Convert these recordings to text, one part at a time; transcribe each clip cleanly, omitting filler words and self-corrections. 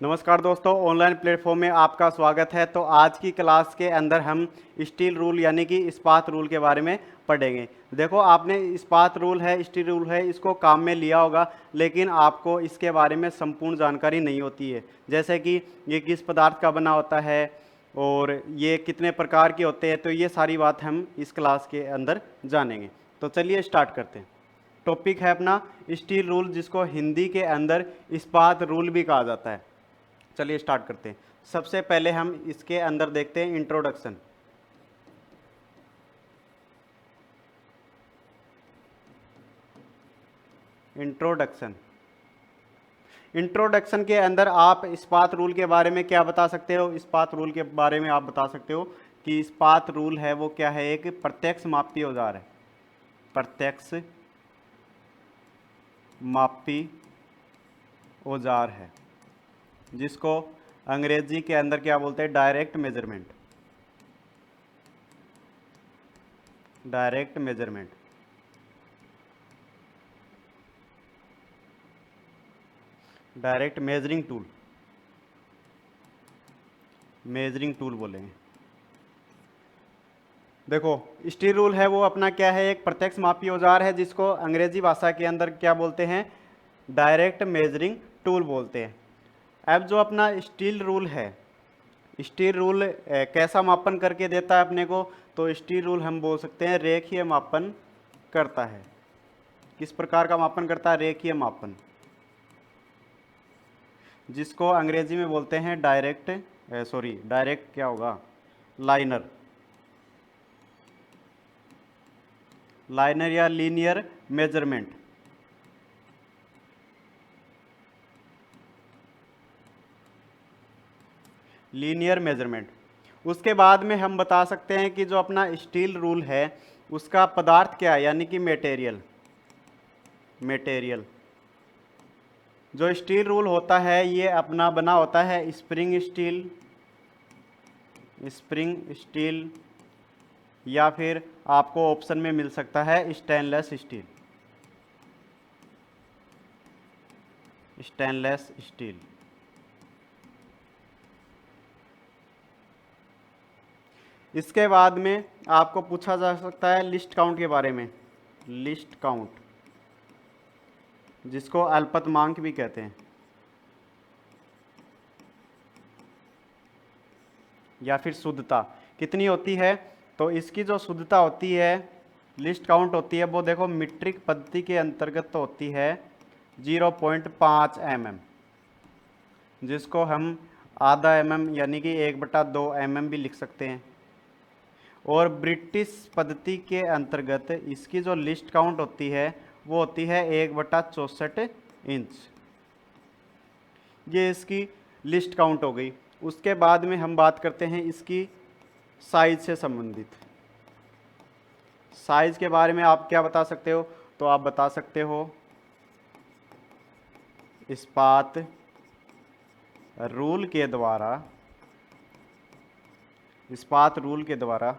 नमस्कार दोस्तों, online platform में आपका स्वागत है। तो आज की क्लास के अंदर हम स्टील रूल यानी कि इस्पात रूल के बारे में पढ़ेंगे। देखो, आपने इस्पात रूल है, स्टील रूल है, इसको काम में लिया होगा, लेकिन आपको इसके बारे में संपूर्ण जानकारी नहीं होती है। जैसे कि ये किस पदार्थ का बना होता है और ये कितने प्रकार के होते हैं, तो ये सारी बात हम इस क्लास के अंदर जानेंगे। तो चलिए स्टार्ट करते हैं। टॉपिक है अपना स्टील रूल, जिसको हिंदी के अंदर इस्पात रूल भी कहा जाता है। चलिए स्टार्ट करते हैं। सबसे पहले हम इसके अंदर देखते हैं इंट्रोडक्शन। इंट्रोडक्शन इंट्रोडक्शन के अंदर आप इस्पात रूल के बारे में क्या बता सकते हो? इस्पात रूल के बारे में आप बता सकते हो कि इस्पात रूल है वो क्या है? एक प्रत्यक्ष मापी औजार है। प्रत्यक्ष मापी औजार है, जिसको अंग्रेजी के अंदर क्या बोलते हैं? Direct measurement. Direct measurement. Direct measuring tool. Measuring tool बोलेंगे। देखो, स्टील रूल है वो अपना क्या है? एक प्रत्यक्ष मापी औजार है, जिसको अंग्रेजी भाषा के अंदर क्या बोलते हैं? डायरेक्ट मेजरिंग टूल बोलते हैं। अब जो अपना स्टील रूल है, स्टील रूल कैसा मापन करके देता है अपने को? तो स्टील रूल हम बोल सकते हैं रेखीय मापन करता है। किस प्रकार का मापन करता है? रेखीय मापन, जिसको अंग्रेजी में बोलते हैं डायरेक्ट क्या होगा? लाइनर। लाइनर या लीनियर मेजरमेंट। Linear measurement. उसके बाद में हम बता सकते हैं कि जो अपना स्टील रूल है उसका पदार्थ क्या है, यानी कि मटेरियल। मटेरियल। जो स्टील रूल होता है ये अपना बना होता है स्प्रिंग स्टील, या फिर आपको ऑप्शन में मिल सकता है स्टेनलेस स्टील। Stainless steel. इसके बाद में आपको पूछा जा सकता है लिस्ट काउंट के बारे में। लिस्ट काउंट, जिसको अल्पतमांक भी कहते हैं, या फिर शुद्धता कितनी होती है? तो इसकी जो शुद्धता होती है, लिस्ट काउंट होती है, वो देखो मीट्रिक पद्धति के अंतर्गत तो होती है 0.5 mm, जिसको हम आधा mm यानी कि 1/2 mm भी लिख सकते हैं। और ब्रिटिश पद्धति के अंतर्गत इसकी जो लिस्ट काउंट होती है वो होती है 1/64 इंच। ये इसकी लिस्ट काउंट हो गई। उसके बाद में हम बात करते हैं इसकी साइज से संबंधित। साइज के बारे में आप क्या बता सकते हो? तो आप बता सकते हो इस्पात रूल के द्वारा, इस्पात रूल के द्वारा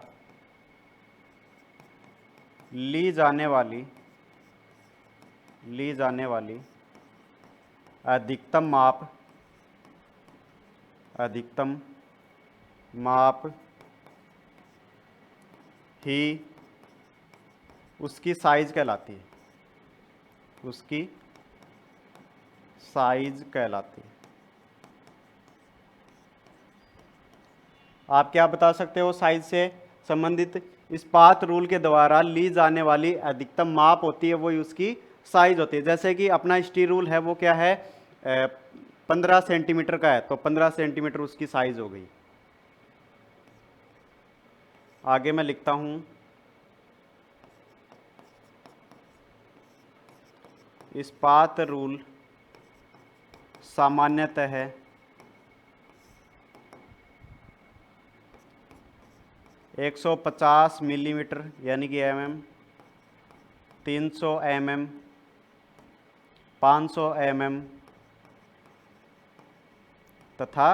ली जाने वाली अधिकतम माप ही उसकी साइज कहलाती है। उसकी साइज कहलाती है। आप क्या बता सकते हो साइज से संबंधित? इस्पात रूल के द्वारा ली जाने वाली अधिकतम माप होती है वो उसकी साइज होती है। जैसे कि अपना स्टील रूल है वो क्या है? 15 सेंटीमीटर का है, तो 15 सेंटीमीटर उसकी साइज हो गई। आगे मैं लिखता हूं, इस्पात रूल सामान्यतः 150 मिलीमीटर यानी कि mm, 300 mm, 500 mm तथा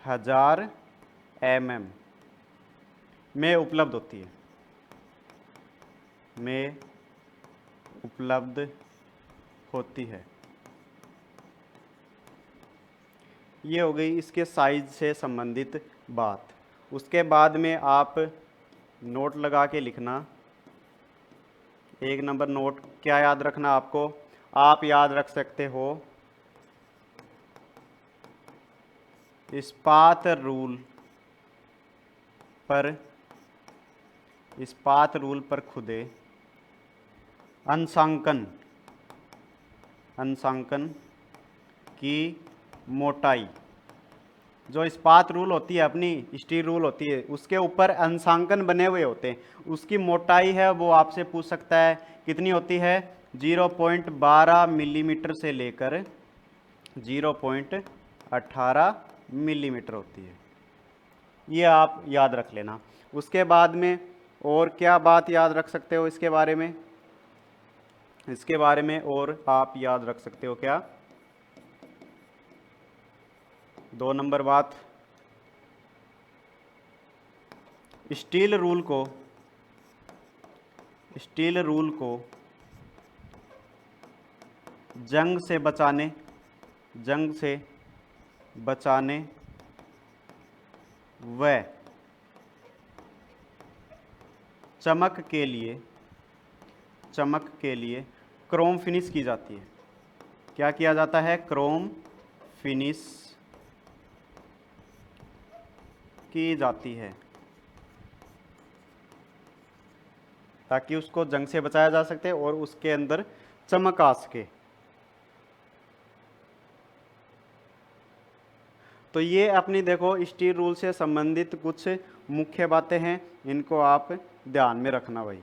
1000 mm में उपलब्ध होती है। में उपलब्ध होती है। ये हो गई इसके साइज से संबंधित बात। उसके बाद में आप नोट लगा के लिखना। 1 नंबर नोट क्या याद रखना आपको, आप याद रख सकते हो इस्पात रूल पर खुदे अंशांकन की मोटाई। जो इस्पात रूल होती है अपनी, स्टील रूल होती है, उसके ऊपर अंशांकन बने हुए होते हैं, उसकी मोटाई है वो आपसे पूछ सकता है कितनी होती है। 0.12 मिलीमीटर से लेकर 0.18 मिलीमीटर होती है। ये आप याद रख लेना। उसके बाद में और क्या बात याद रख सकते हो इसके बारे में, इसके बारे में और आप याद रख सकते हो क्या, 2 नंबर बात, स्टील रूल को जंग से बचाने व चमक के लिए क्रोम फिनिश की जाती है। क्या किया जाता है, क्रोम फिनिश की जाती है, ताकि उसको जंग से बचाया जा सके और उसके अंदर चमक आ सके। तो ये अपनी देखो स्टील रूल से संबंधित कुछ मुख्य बातें हैं, इनको आप ध्यान में रखना भाई।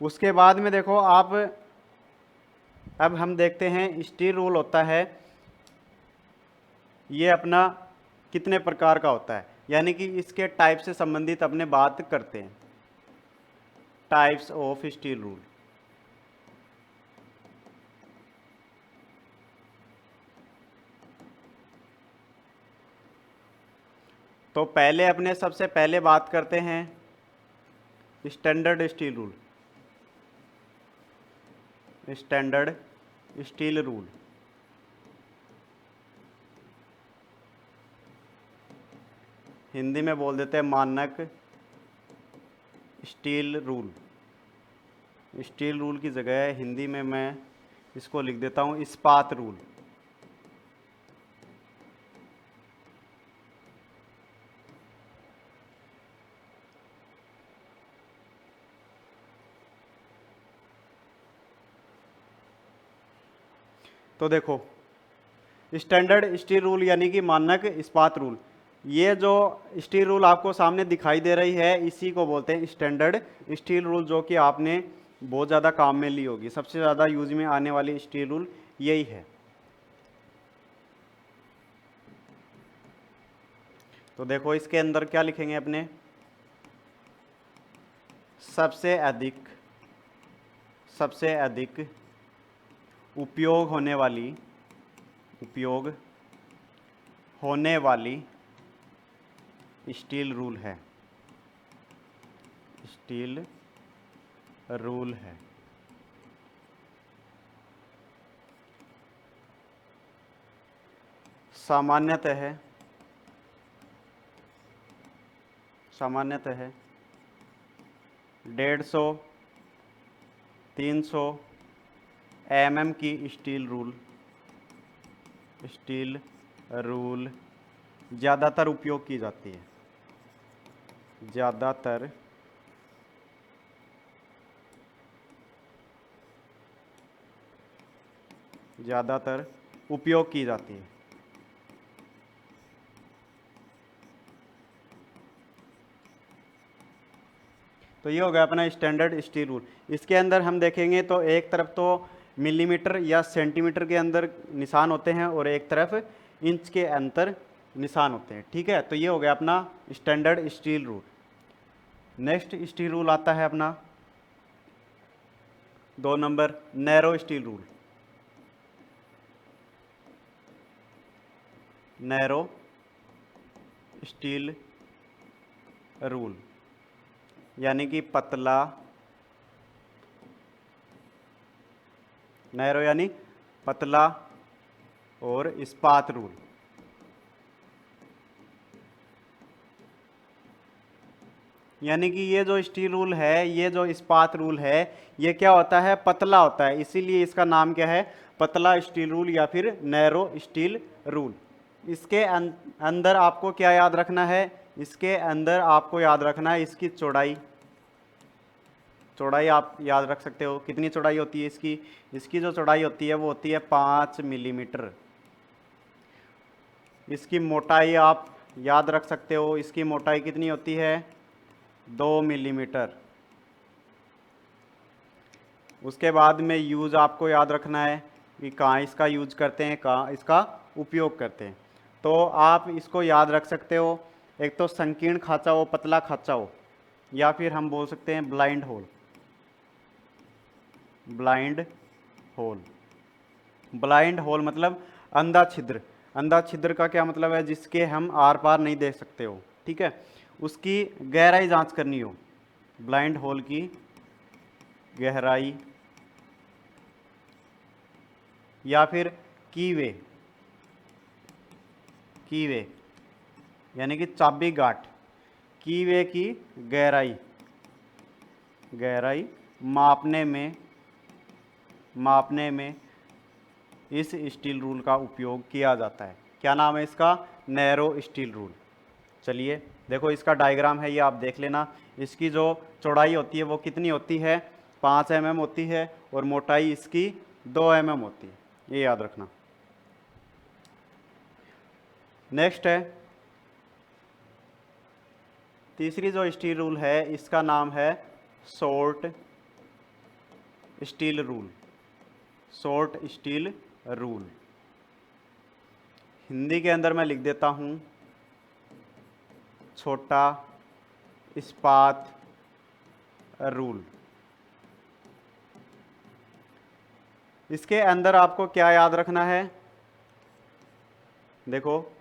उसके बाद में देखो आप, अब हम देखते हैं स्टील रूल होता है ये अपना कितने प्रकार का होता है, यानी कि इसके टाइप से संबंधित अपने बात करते हैं। Types of steel rule. तो पहले अपने सबसे पहले बात करते हैं standard steel rule. Standard steel rule Hindi में बोल देते हैं मानक स्टील रूल। स्टील रूल की जगह हिंदी में मैं इसको लिख देता हूं इस्पात रूल। तो देखो स्टैंडर्ड स्टील रूल यानी कि मानक इस्पात रूल, ये जो स्टील रूल आपको सामने दिखाई दे रही है इसी को बोलते हैं स्टैंडर्ड स्टील रूल, जो कि आपने बहुत ज़्यादा काम में ली होगी। सबसे ज़्यादा यूज में आने वाली स्टील रूल यही है। तो देखो इसके अंदर क्या लिखेंगे अपने, सबसे अधिक उपयोग होने वाली स्टील रूल है। स्टील रूल है। सामान्यतः 150 300 mm की स्टील रूल ज़्यादातर उपयोग की जाती है। ज़्यादातर उपयोग की जाती है। तो ये हो गया अपना स्टैंडर्ड स्टील रूल। इसके अंदर हम देखेंगे तो एक तरफ तो मिलीमीटर या सेंटीमीटर के अंदर निशान होते हैं और एक तरफ इंच के अंतर निशान होते हैं। ठीक है, तो ये हो गया अपना standard steel rule. Next steel rule आता है अपना 2 number narrow steel rule. Narrow steel rule, यानी कि पतला, नैरो यानी पतला, और इस्पात रूल। यानी कि ये जो स्टील रूल है, ये जो इस्पात रूल है, ये क्या होता है, पतला होता है, इसीलिए इसका नाम क्या है, पतला स्टील रूल या फिर नैरो स्टील रूल। इसके अंदर आपको क्या याद रखना है, इसके अंदर आपको याद रखना है इसकी चौड़ाई। चौड़ाई आप याद रख सकते हो, कितनी चौड़ाई होती है इसकी, इसकी जो चौड़ाई होती है वो होती है 5 मिलीमीटर। इसकी मोटाई आप याद रख सकते हो, इसकी मोटाई कितनी होती है, 2 मिलीमीटर। उसके बाद में यूज़ आपको याद रखना है कि कहाँ इसका यूज करते हैं, कहाँ इसका उपयोग करते हैं। तो आप इसको याद रख सकते हो, एक तो संकीर्ण खांचा हो, पतला खांचा हो, या फिर हम बोल सकते हैं blind hole. Blind hole, blind hole मतलब अंधा छिद्र। अंधा छिद्र का क्या मतलब है, जिसके हम आर पार नहीं देख सकते हो, ठीक है, उसकी गहराई जांच करनी हो। ब्लाइंड होल की गहराई, या फिर कीवे, कीवे यानी कि चाबी गाठ, कीवे की गहराई, गहराई मापने में इस स्टील रूल का उपयोग किया जाता है। क्या नाम है इसका, नैरो स्टील रूल। चलिए देखो इसका डायग्राम है, ये आप देख लेना। इसकी जो चौड़ाई होती है वो कितनी होती है, 5 mm होती है, और मोटाई इसकी 2 mm होती है, ये याद रखना। नेक्स्ट है तीसरी जो स्टील रूल है, इसका नाम है short steel rule. Short steel rule, Hindi के अंदर मैं लिख देता हूं, छोटा इस्पात रूल। इसके अंदर आपको क्या याद रखना है, देखो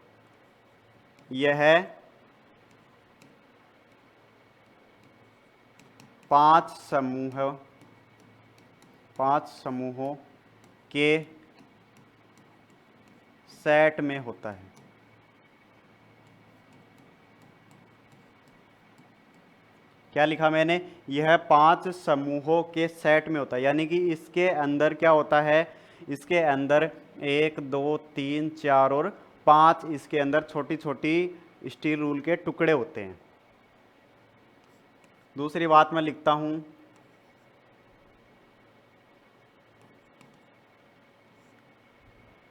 यह है 5 समूहों के सेट में होता है। क्या लिखा मैंने, यह 5 समूहों के सेट में होता है, यानी कि इसके अंदर क्या होता है, इसके अंदर 1 2 3 4 और 5 इसके अंदर छोटी छोटी स्टील रूल के टुकड़े होते हैं। दूसरी बात मैं लिखता हूं,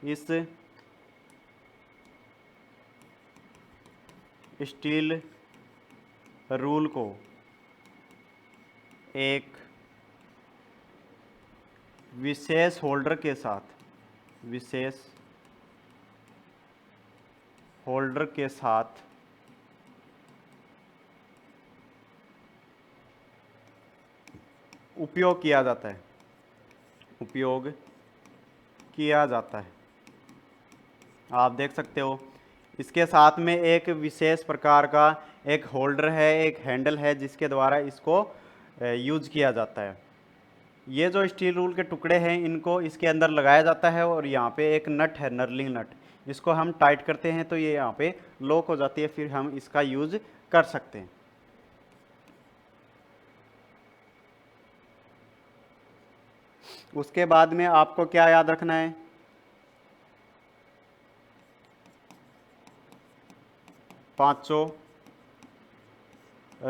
इस स्टील रूल को एक विशेष होल्डर के साथ उपयोग किया जाता है। आप देख सकते हो इसके साथ में एक विशेष प्रकार का एक होल्डर है, एक हैंडल है, जिसके द्वारा इसको यूज किया जाता है। ये जो स्टील रूल के टुकड़े हैं, इनको इसके अंदर लगाया जाता है, और यहाँ पे एक नट है, नर्लिंग नट, इसको हम टाइट करते हैं तो ये यहाँ पे लॉक हो जाती है, फिर हम इसका यूज कर सकते हैं। उसके बाद में आपको क्या याद रखना है, पांचों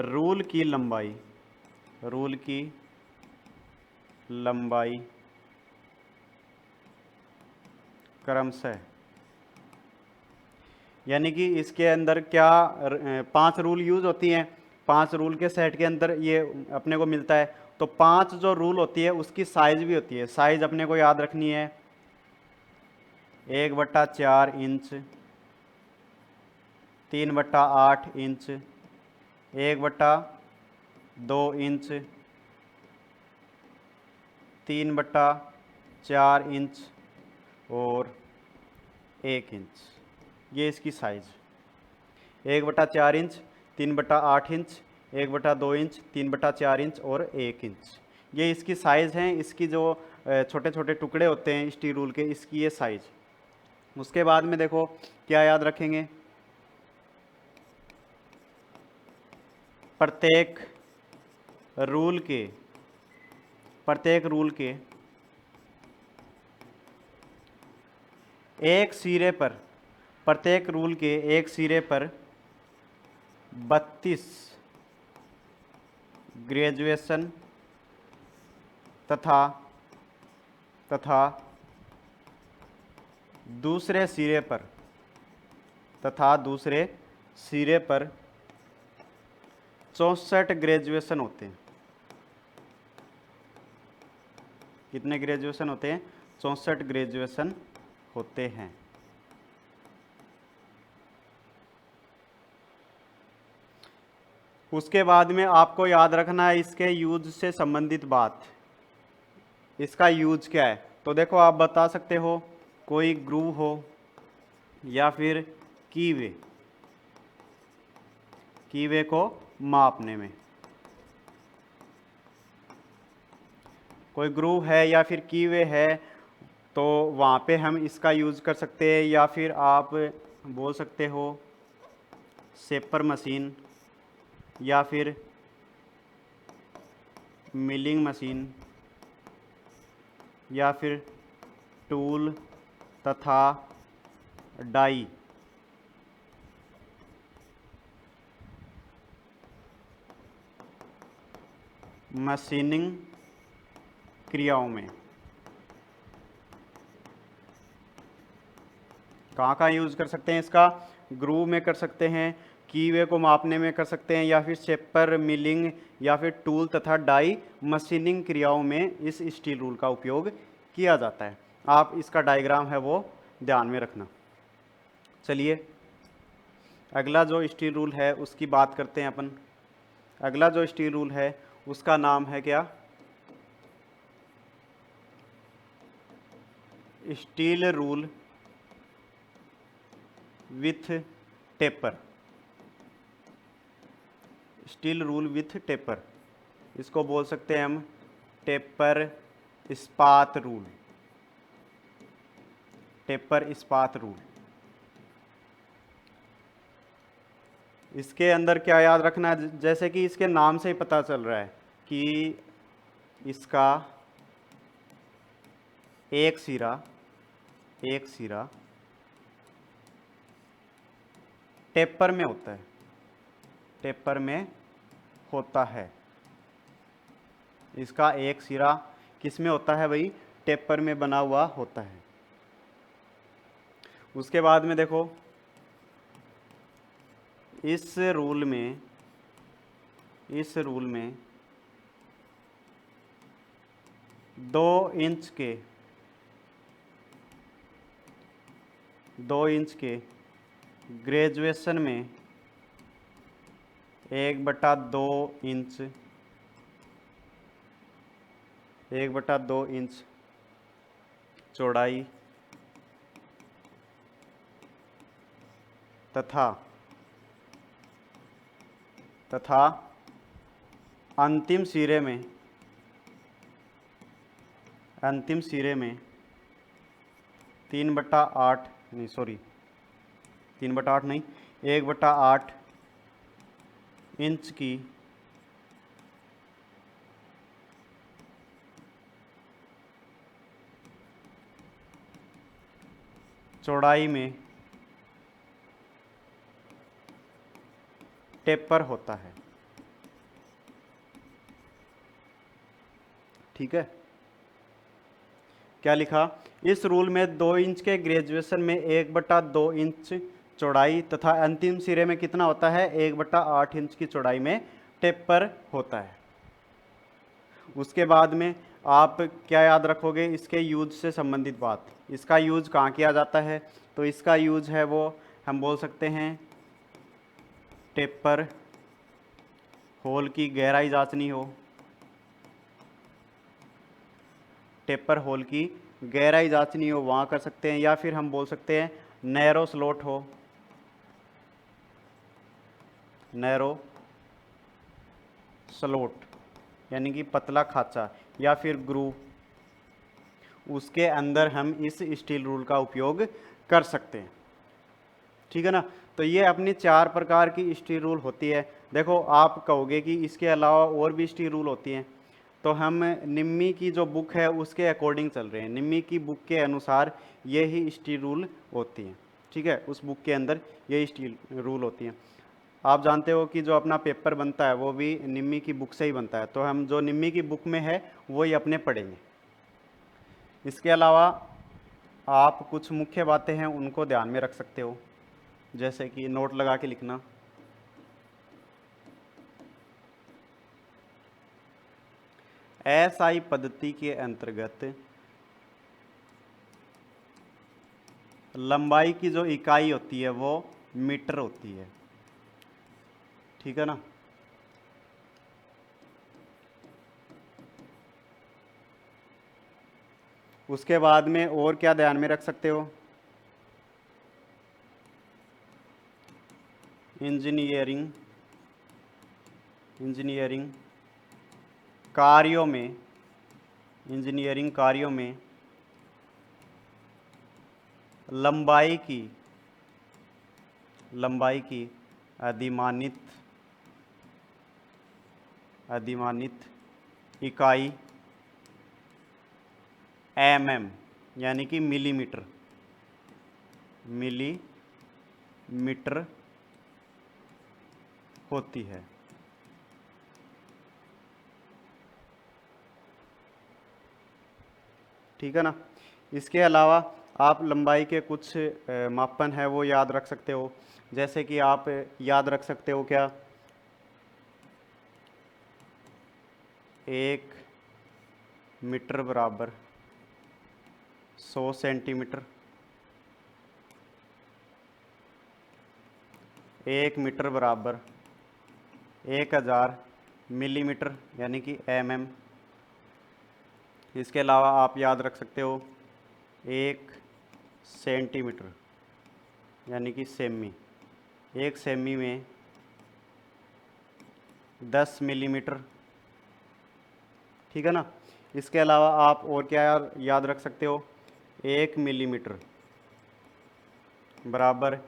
रूल की लंबाई क्रमशः, यानी कि इसके अंदर क्या 5 रूल यूज होती हैं, 5 रूल के सेट के अंदर ये अपने को मिलता है। तो 5 जो रूल होती है उसकी साइज भी होती है, साइज अपने को याद रखनी है, 1/4 इंच, 3/8 इंच, 1/2 इंच, 3/4 इंच और 1 इंच। ये इसकी size, 1/4 inch, 3/8 inch, 1/2 inch, 3/4 inch और 1 इंच। ये इसकी साइज़ हैं। इसकी जो छोटे छोटे टुकड़े होते हैं स्टील रूल के, इसकी ये साइज़। उसके बाद में देखो क्या याद रखेंगे, प्रत्येक रूल के एक सिरे पर, प्रत्येक रूल के एक सिरे पर 32 ग्रेजुएशन तथा दूसरे सिरे पर 64 ग्रेजुएशन होते हैं। कितने ग्रेजुएशन होते हैं? 64 ग्रेजुएशन होते हैं। उसके बाद में आपको याद रखना है इसके यूज से संबंधित बात। इसका यूज क्या है? तो देखो आप बता सकते हो कोई ग्रूव हो या फिर कीवे को मापने में। कोई ग्रूव है या फिर कीवे है तो वहाँ पे हम इसका यूज़ कर सकते हैं, या फिर आप बोल सकते हो शेपर मशीन या फिर मिलिंग मशीन या फिर टूल तथा डाई मशीनिंग क्रियाओं में। कहाँ यूज़ कर सकते हैं इसका? ग्रूव में कर सकते हैं, कीवे को मापने में कर सकते हैं, या फिर शेपर, मिलिंग या फिर टूल तथा डाई मशीनिंग क्रियाओं में इस स्टील रूल का उपयोग किया जाता है। आप इसका डायग्राम है वो ध्यान में रखना। चलिए अगला जो स्टील रूल है उसकी बात करते हैं अपन। अगला जो स्टील रूल है उसका नाम है क्या? Steel rule with taper. Steel rule with taper, इसको बोल सकते हैं हम टेपर इस्पात रूल। टेपर इस्पात रूल। इसके अंदर क्या याद रखना है? जैसे कि इसके नाम से ही पता चल रहा है कि इसका एक सिरा टेपर में होता है। टेपर में होता है। इसका एक सिरा किस में होता है भाई? टेपर में बना हुआ होता है। उसके बाद में देखो इस रूल में 2 इंच के ग्रेजुएशन में 1/2 इंच चौड़ाई तथा अंतिम सिरे में 3/8 नहीं, सॉरी 3/8 नहीं, 1/8 इंच की चौड़ाई में टेपर होता है। ठीक है, क्या लिखा? इस रूल में 2 इंच के ग्रेजुएशन में 1/2 इंच चौड़ाई तथा अंतिम सिरे में कितना होता है? 1/8 इंच की चौड़ाई में टेपर होता है। उसके बाद में आप क्या याद रखोगे? इसके यूज से संबंधित बात। इसका यूज कहाँ किया जाता है? तो इसका यूज है वो हम बोल सकते हैं टेपर होल की गहराई जांचनी हो। टेपर होल की गहराई जांचनी हो वहाँ कर सकते हैं, या फिर हम बोल सकते हैं नैरो स्लॉट हो। नैरो स्लोट यानी कि पतला खाचा या फिर ग्रूव, उसके अंदर हम इस स्टील रूल का उपयोग कर सकते हैं। ठीक है ना। तो ये अपनी 4 प्रकार की स्टील रूल होती है। देखो आप कहोगे कि इसके अलावा और भी स्टील रूल होती हैं, तो हम निम्मी की जो बुक है उसके अकॉर्डिंग चल रहे हैं। निम्मी की बुक के अनुसार ये ही स्टील रूल होती हैं। ठीक है, उस बुक के अंदर ये स्टील रूल होती हैं। आप जानते हो कि जो अपना पेपर बनता है वो भी निम्मी की बुक से ही बनता है, तो हम जो निम्मी की बुक में है वही अपने पढ़ेंगे। इसके अलावा आप कुछ मुख्य बातें हैं उनको ध्यान में रख सकते हो, जैसे कि नोट लगा के लिखना। एसआई पद्धति के अंतर्गत लंबाई की जो इकाई होती है वो मीटर होती है। ठीक है ना। उसके बाद में और क्या ध्यान में रख सकते हो, इंजीनियरिंग कार्यों में, इंजीनियरिंग कार्यों में लंबाई की अधिमानित इकाई mm यानी कि मिलीमीटर होती है। ठीक है ना। इसके अलावा आप लंबाई के कुछ मापन है वो याद रख सकते हो, जैसे कि आप याद रख सकते हो क्या, 1 मीटर बराबर 100 सेंटीमीटर, 1 मीटर बराबर 1000 मिलीमीटर यानी कि mm। इसके अलावा आप याद रख सकते हो 1 सेंटीमीटर यानी कि सेमी, 1 सेमी में 10 मिलीमीटर। ठीक है ना। इसके अलावा आप और क्या याद रख सकते हो, 1 मिलीमीटर बराबर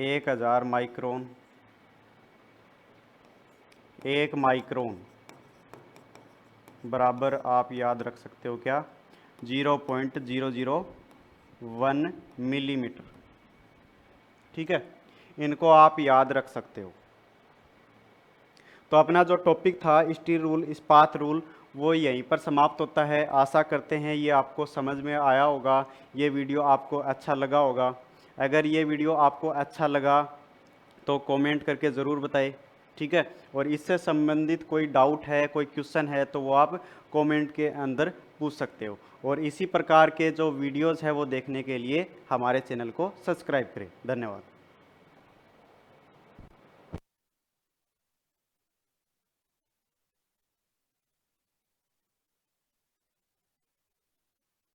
1000 माइक्रोन, 1 माइक्रोन बराबर आप याद रख सकते हो क्या, 0.001 मिलीमीटर। ठीक है, इनको आप याद रख सकते हो। तो अपना जो टॉपिक था स्टील रूल, इस्पात रूल, वो यहीं पर समाप्त होता है। आशा करते हैं ये आपको समझ में आया होगा, ये वीडियो आपको अच्छा लगा होगा। अगर ये वीडियो आपको अच्छा लगा तो कमेंट करके ज़रूर बताएं। ठीक है, और इससे संबंधित कोई डाउट है, कोई क्वेश्चन है, तो वो आप कमेंट के अंदर पूछ सकते हो। और इसी प्रकार के जो वीडियोज़ है वो देखने के लिए हमारे चैनल को सब्सक्राइब करें। धन्यवाद।